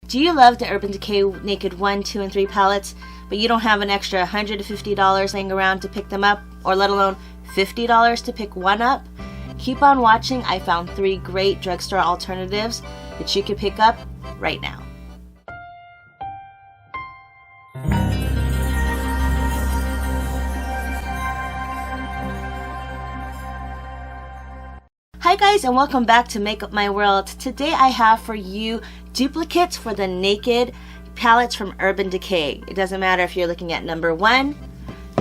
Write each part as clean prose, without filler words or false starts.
Do you love the Urban Decay Naked 1, 2, and 3 palettes, but you don't have an extra $150 laying around to pick them up, or let alone $50 to pick one up? Keep on watching. I found 3 great drugstore alternatives that you can pick up right now. Hi guys, and welcome back to MakeupMaiWorld. Today I have for you duplicates for the Naked palettes from Urban Decay. It doesn't matter if you're looking at number 1,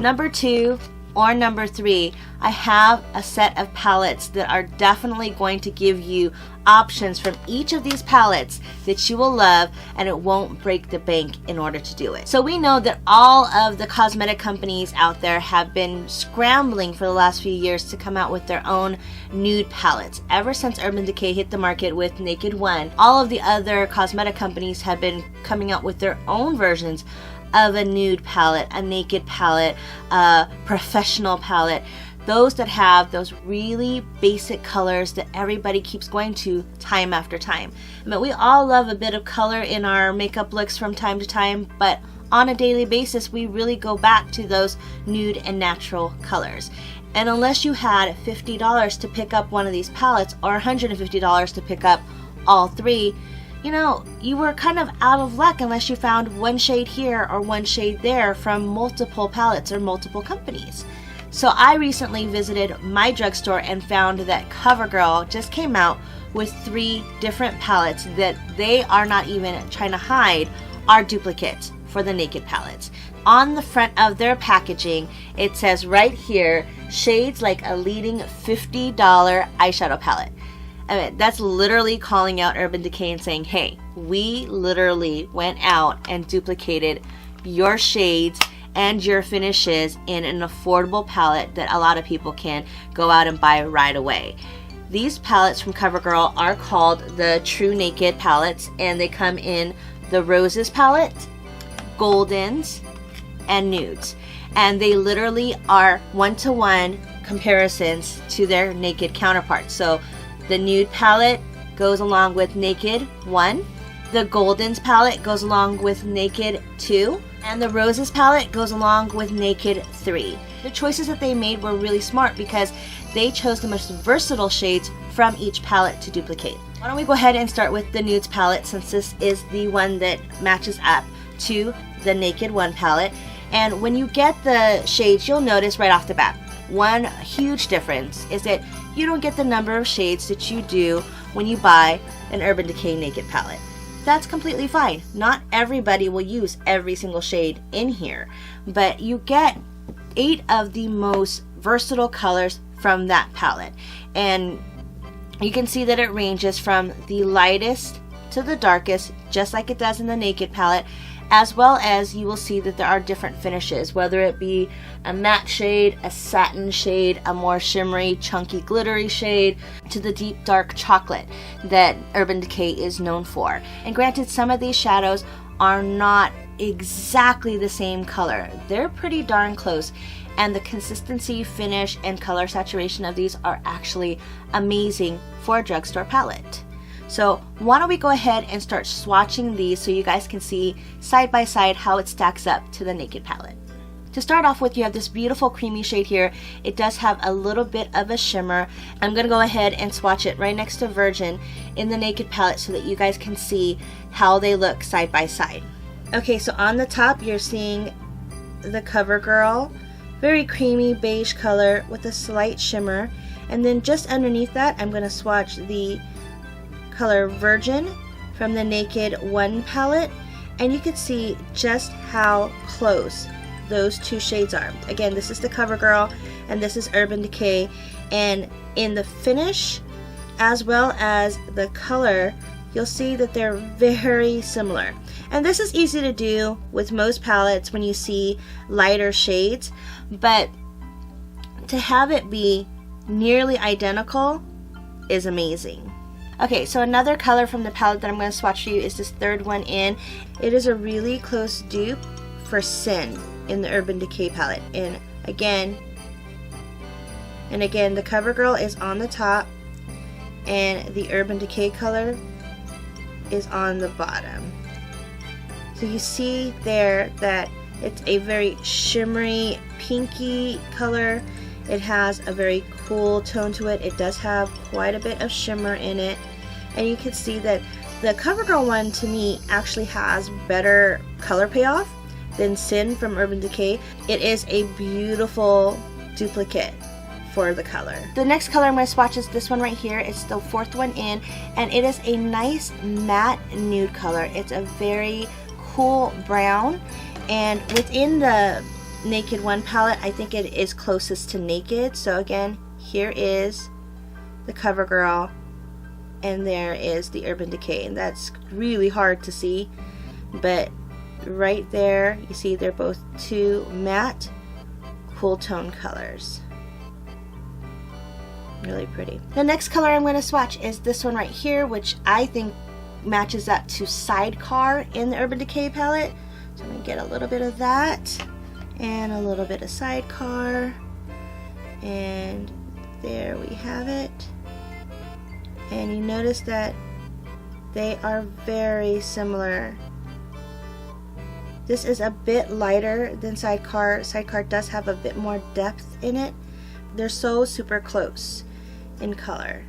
number 2, or number 3. I have a set of palettes that are definitely going to give you options from each of these palettes that you will love, and it won't break the bank in order to do it. So we know that all of the cosmetic companies out there have been scrambling for the last few years to come out with their own nude palettes. Ever since Urban Decay hit the market with Naked 1, all of the other cosmetic companies have been coming out with their own versions of a nude palette, a naked palette, a professional palette. Those that have those really basic colors that everybody keeps going to time after time. I mean, we all love a bit of color in our makeup looks from time to time, but on a daily basis, we really go back to those nude and natural colors. And unless you had $50 to pick up one of these palettes, or $150 to pick up all 3, you know, you were kind of out of luck unless you found one shade here or one shade there from multiple palettes or multiple companies. So I recently visited my drugstore and found that Covergirl just came out with 3 different palettes that they are not even trying to hide are duplicates for the Naked palettes. On the front of their packaging, it says right here, shades like a leading $50 eyeshadow palette. I mean, that's literally calling out Urban Decay and saying, hey, we literally went out and duplicated your shades and your finishes in an affordable palette that a lot of people can go out and buy right away. These palettes from Covergirl are called the TruNaked palettes, and they come in the Roses palette, Goldens, and Nudes. And they literally are one-to-one comparisons to their Naked counterparts. So the Nude palette goes along with Naked 1, the Goldens palette goes along with Naked 2, and the Roses palette goes along with Naked 3. The choices that they made were really smart because they chose the most versatile shades from each palette to duplicate. Why don't we go ahead and start with the Nudes palette, since this is the one that matches up to the Naked 1 palette. And when you get the shades, you'll notice right off the bat, one huge difference is that you don't get the number of shades that you do when you buy an Urban Decay Naked palette. That's completely fine. Not everybody will use every single shade in here, but you get 8 of the most versatile colors from that palette. And you can see that it ranges from the lightest to the darkest, just like it does in the Naked palette, as well as you will see that there are different finishes, whether it be a matte shade, a satin shade, a more shimmery, chunky, glittery shade, to the deep dark chocolate that Urban Decay is known for. And granted, some of these shadows are not exactly the same color. They're pretty darn close, and the consistency, finish, and color saturation of these are actually amazing for a drugstore palette. So why don't we go ahead and start swatching these so you guys can see side by side how it stacks up to the Naked palette. To start off with, you have this beautiful creamy shade here. It does have a little bit of a shimmer. I'm going to go ahead and swatch it right next to Virgin in the Naked palette so that you guys can see how they look side by side. Okay, so on the top you're seeing the Covergirl, very creamy beige color with a slight shimmer. And then just underneath that, I'm going to swatch the color Virgin from the Naked 1 palette, and you can see just how close those 2 shades are. Again, this is the Covergirl and this is Urban Decay, and in the finish as well as the color, you'll see that they're very similar. And this is easy to do with most palettes when you see lighter shades, but to have it be nearly identical is amazing. Okay, so another color from the palette that I'm going to swatch for you is this third one in. It is a really close dupe for Sin in the Urban Decay palette. And again, the Covergirl is on the top and the Urban Decay color is on the bottom. So you see there that it's a very shimmery pinky color. It has a very cool tone to it. It does have quite a bit of shimmer in it. And you can see that the Covergirl one to me actually has better color payoff than Sin from Urban Decay. It is a beautiful duplicate for the color. The next color I'm going to swatch is this one right here. It's the fourth one in, and it is a nice matte nude color. It's a very cool brown, and within the Naked One palette, I think it is closest to Naked. So again, here is the Covergirl, and there is the Urban Decay, and that's really hard to see, but right there you see they're both two matte cool tone colors. Really pretty. The next color I'm going to swatch is this one right here, which I think matches up to Sidecar in the Urban Decay palette. So I'm going to get a little bit of that and a little bit of Sidecar, and there we have it. And you notice that they are very similar. This is a bit lighter than Sidecar. Sidecar does have a bit more depth in it. They're so super close in color,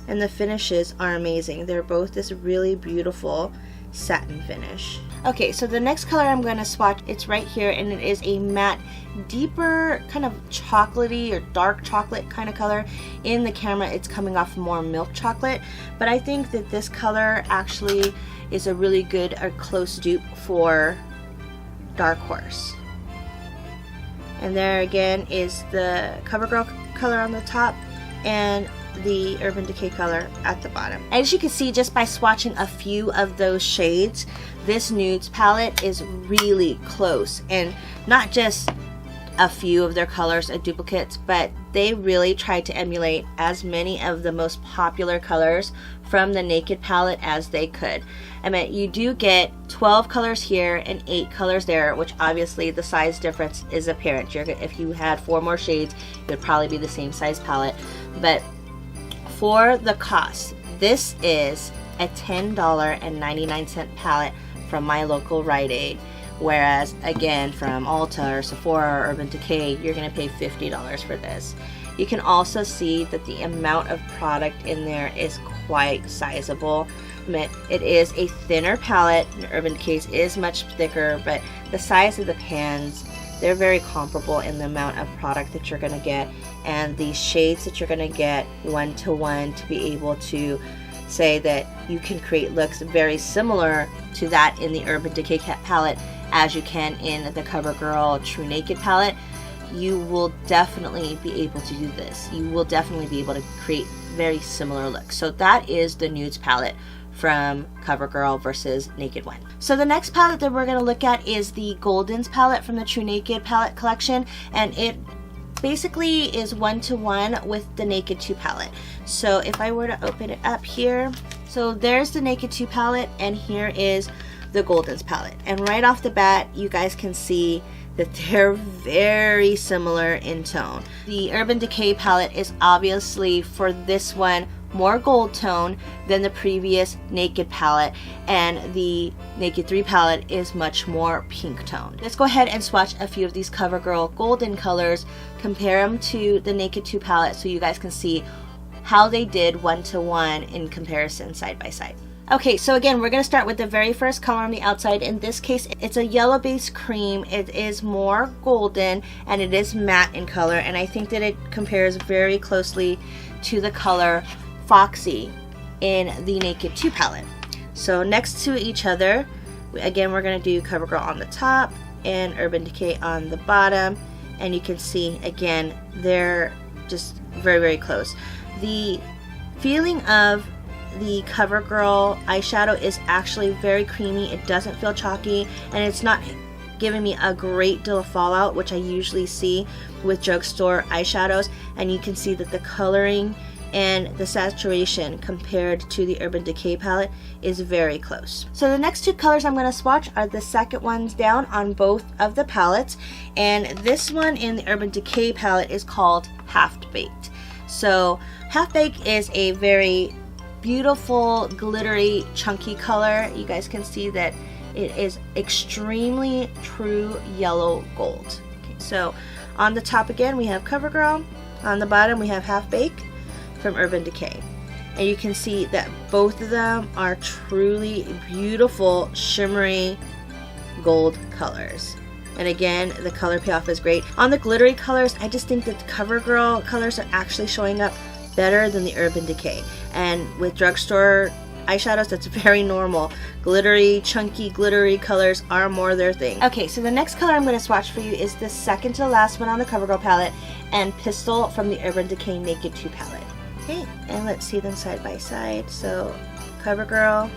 and the finishes are amazing. They're both this really beautiful satin finish. Okay, so the next color I'm going to swatch, it's right here, and it is a matte, deeper kind of chocolatey or dark chocolate kind of color. In the camera it's coming off more milk chocolate, but I think that this color actually is a really good or close dupe for Dark Horse. And there again is the Covergirl color on the top and the Urban Decay color at the bottom. As you can see just by swatching a few of those shades, this nudes palette is really close, and not just a few of their colors are duplicates, but they really tried to emulate as many of the most popular colors from the Naked palette as they could. I mean, you do get 12 colors here and 8 colors there, which obviously the size difference is apparent. If you had 4 more shades, it would probably be the same size palette. But for the cost, this is a $10.99 palette from my local Rite Aid. Whereas again from Ulta or Sephora or Urban Decay, you're going to pay $50 for this. You can also see that the amount of product in there is quite sizable. It is a thinner palette. Urban Decay is much thicker, but the size of the pans, they're very comparable in the amount of product that you're going to get, and the shades that you're going to get one-to-one to be able to say that you can create looks very similar to that in the Urban Decay palette as you can in the Covergirl TruNaked palette. You will definitely be able to do this. You will definitely be able to create very similar looks. So that is the nudes palette from Covergirl versus Naked One. So the next palette that we're going to look at is the Goldens palette from the TruNaked palette collection, and it basically is one-to-one with the Naked 2 palette. So if I were to open it up here, so there's the Naked 2 palette, and here is the Goldens palette. And right off the bat, you guys can see that they're very similar in tone. The Urban Decay palette is obviously, for this one, more gold tone than the previous Naked palette, and the Naked 3 palette is much more pink tone. Let's go ahead and swatch a few of these Covergirl golden colors, compare them to the Naked 2 palette so you guys can see how they did one-to-one in comparison side by side. Okay, so again, we're going to start with the very first color on the outside. In this case, it's a yellow base cream. It is more golden, and it is matte in color, and I think that it compares very closely to the color Foxy in the Naked 2 palette. So next to each other, again, we're going to do Covergirl on the top and Urban Decay on the bottom, and you can see, again, they're just very, very close. The feeling of the Covergirl eyeshadow is actually very creamy. It doesn't feel chalky, and it's not giving me a great deal of fallout, which I usually see with drugstore eyeshadows. And you can see that the coloring and the saturation compared to the Urban Decay palette is very close. So the next two colors I'm going to swatch are the second ones down on both of the palettes, and this one in the Urban Decay palette is called Half Baked. So Half Baked is a very beautiful glittery chunky color. You guys can see that It is extremely true yellow gold. Okay, so on the top again we have Covergirl. On the bottom we have Half Baked from Urban Decay. And you can see that both of them are truly beautiful, shimmery gold colors. And again, the color payoff is great. On the glittery colors, I just think that the Covergirl colors are actually showing up better than the Urban Decay. And with drugstore eyeshadows, that's very normal. Glittery, chunky, glittery colors are more their thing. Okay, so the next color I'm going to swatch for you is the second to last one on the Covergirl palette, and Pistol from the Urban Decay Naked 2 palette. Okay, and let's see them side by side. So Covergirl,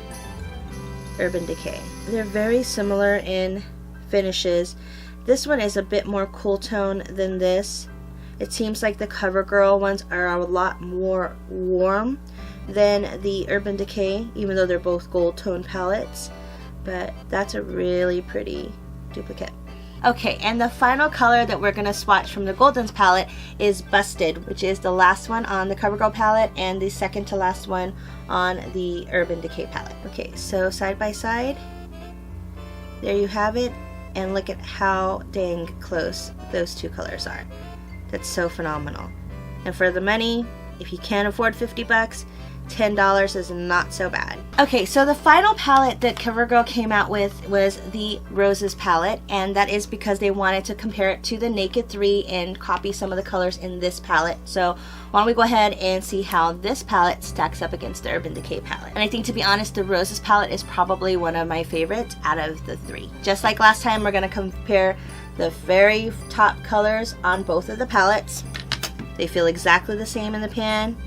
Urban Decay. They're very similar in finishes. This one is a bit more cool tone than this. It seems like the Covergirl ones are a lot more warm than the Urban Decay, even though they're both gold tone palettes. But that's a really pretty duplicate. Okay, and the final color that we're going to swatch from the Goldens palette is Busted, which is the last one on the Covergirl palette and the second to last one on the Urban Decay palette. Okay, so side by side, there you have it, and look at how dang close those two colors are. That's so phenomenal. And for the money, if you can't afford 50 bucks, $10 is not so bad. Okay, so the final palette that Covergirl came out with was the Roses palette, and that is because they wanted to compare it to the Naked 3 and copy some of the colors in this palette. So why don't we go ahead and see how this palette stacks up against the Urban Decay palette. And I think, to be honest, the Roses palette is probably one of my favorites out of the three. Just like last time, we're going to compare the very top colors on both of the palettes. They feel exactly the same in the pan.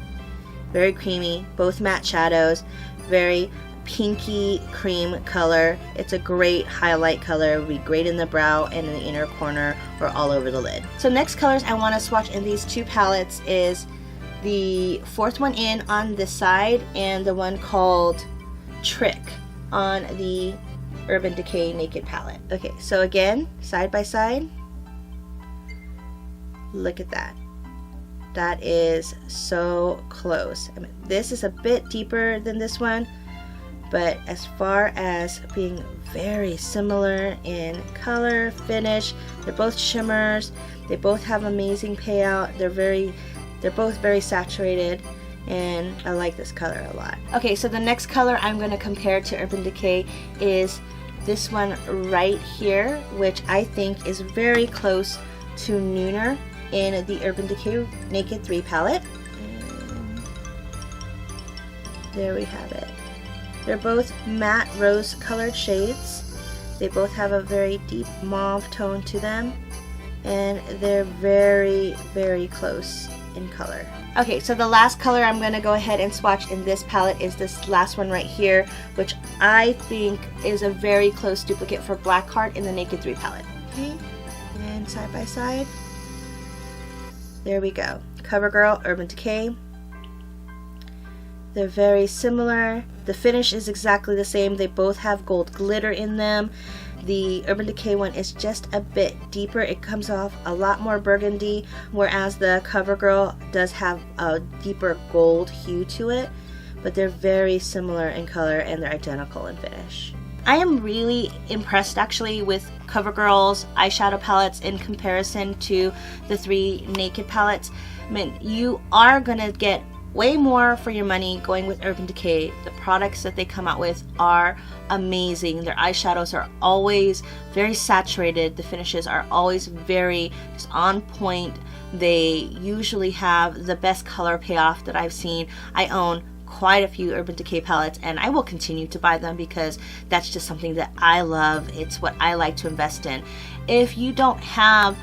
Very creamy, both matte shadows, very pinky cream color. It's a great highlight color. It would be great in the brow and in the inner corner or all over the lid. So next colors I want to swatch in these two palettes is the fourth one in on this side and the one called Trick on the Urban Decay Naked palette. Okay, so again, side by side, look at that. That is so close. I mean, this is a bit deeper than this one, but as far as being very similar in color, finish, they're both shimmers. They both have amazing payout. They're both very saturated, and I like this color a lot. Okay, so the next color I'm going to compare to Urban Decay is this one right here, which I think is very close to Nooner in the Urban Decay Naked 3 palette. And there we have it. They're both matte rose colored shades. They both have a very deep mauve tone to them, and they're very, very close in color. Okay, so the last color I'm going to go ahead and swatch in this palette is this last one right here, which I think is a very close duplicate for Blackheart in the Naked 3 palette. Okay, and side by side, there we go. Covergirl, Urban Decay. They're very similar. The finish is exactly the same. They both have gold glitter in them. The Urban Decay one is just a bit deeper. It comes off a lot more burgundy, whereas the Covergirl does have a deeper gold hue to it. But they're very similar in color and they're identical in finish. I am really impressed actually with Covergirl's eyeshadow palettes in comparison to the 3 Naked palettes. I mean, you are going to get way more for your money going with Urban Decay. The products that they come out with are amazing. Their eyeshadows are always very saturated. The finishes are always very just on point. They usually have the best color payoff that I've seen. I own quite a few Urban Decay palettes, and I will continue to buy them because that's just something that I love. It's what I like to invest in. If you don't have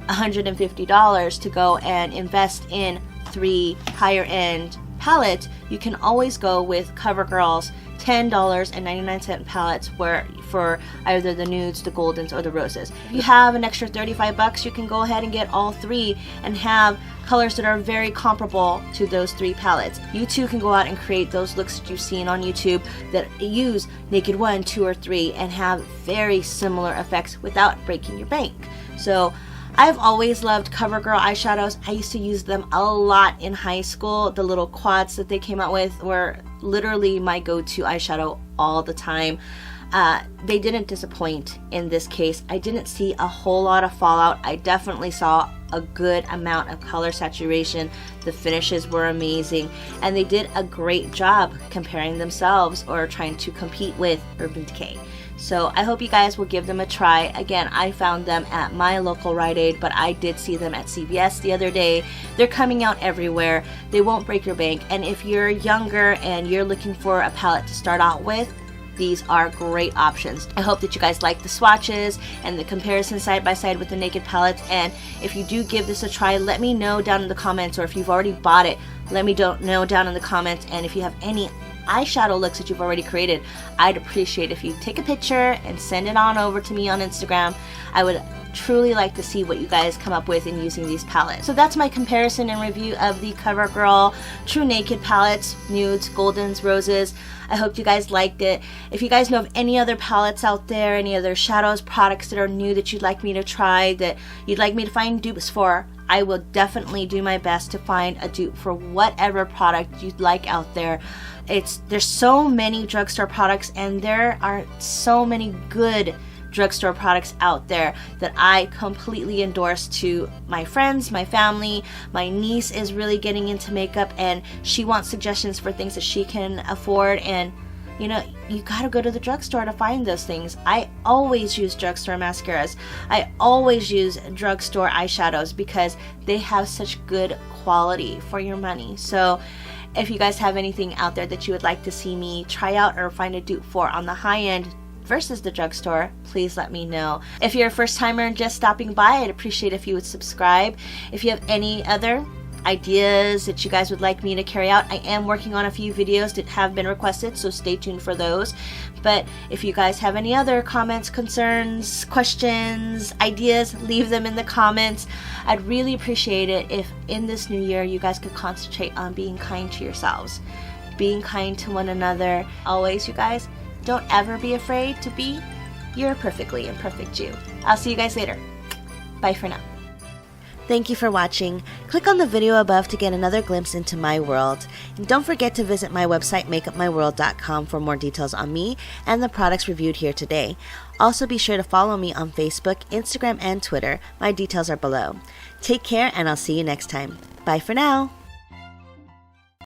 $150 to go and invest in 3 higher end palettes, you can always go with Covergirl's $10.99 palettes for either the nudes, the goldens, or the roses. If you have an extra 35 bucks, you can go ahead and get all 3 and have colors that are very comparable to those 3 palettes. You too can go out and create those looks that you've seen on YouTube that use Naked 1, 2, or 3 and have very similar effects without breaking your bank. So I've always loved Covergirl eyeshadows. I used to use them a lot in high school. The little quads that they came out with were literally my go-to eyeshadow all the time. they didn't disappoint in this case. I didn't see a whole lot of fallout. I definitely saw a good amount of color saturation. The finishes were amazing, and they did a great job comparing themselves or trying to compete with Urban Decay. So I hope you guys will give them a try. Again, I found them at my local Rite Aid, but I did see them at CVS the other day. They're coming out everywhere. They won't break your bank. And if you're younger and you're looking for a palette to start out with, these are great options. I hope that you guys like the swatches and the comparison side by side with the Naked palettes. And if you do give this a try, let me know down in the comments, or if you've already bought it, let me know down in the comments. And if you have any eyeshadow looks that you've already created, I'd appreciate if you take a picture and send it on over to me on Instagram. I would truly like to see what you guys come up with in using these palettes. So that's my comparison and review of the Covergirl TruNaked palettes, nudes, goldens, roses. I hope you guys liked it. If you guys know of any other palettes out there, any other shadows products that are new that you'd like me to try, that you'd like me to find dupes for, I will definitely do my best to find a dupe for whatever product you'd like out there. There's so many drugstore products, and there are so many good drugstore products out there that I completely endorse to my friends, my family. My niece is really getting into makeup, and she wants suggestions for things that she can afford, and you know, you gotta go to the drugstore to find those things. I always use drugstore mascaras. I always use drugstore eyeshadows because they have such good quality for your money. So if you guys have anything out there that you would like to see me try out or find a dupe for on the high end versus the drugstore, please let me know. If you're a first timer and just stopping by, I'd appreciate if you would subscribe. If you have any other ideas that you guys would like me to carry out, I am working on a few videos that have been requested, so stay tuned for those. But if you guys have any other comments, concerns, questions, ideas, leave them in the comments. I'd really appreciate it if in this new year you guys could concentrate on being kind to yourselves, being kind to one another. Always, you guys, don't ever be afraid to be your perfectly imperfect you. I'll see you guys later. Bye for now. Thank you for watching. Click on the video above to get another glimpse into my world. And don't forget to visit my website, MakeupMaiWorld.com, for more details on me and the products reviewed here today. Also, be sure to follow me on Facebook, Instagram, and Twitter. My details are below. Take care, and I'll see you next time. Bye for now.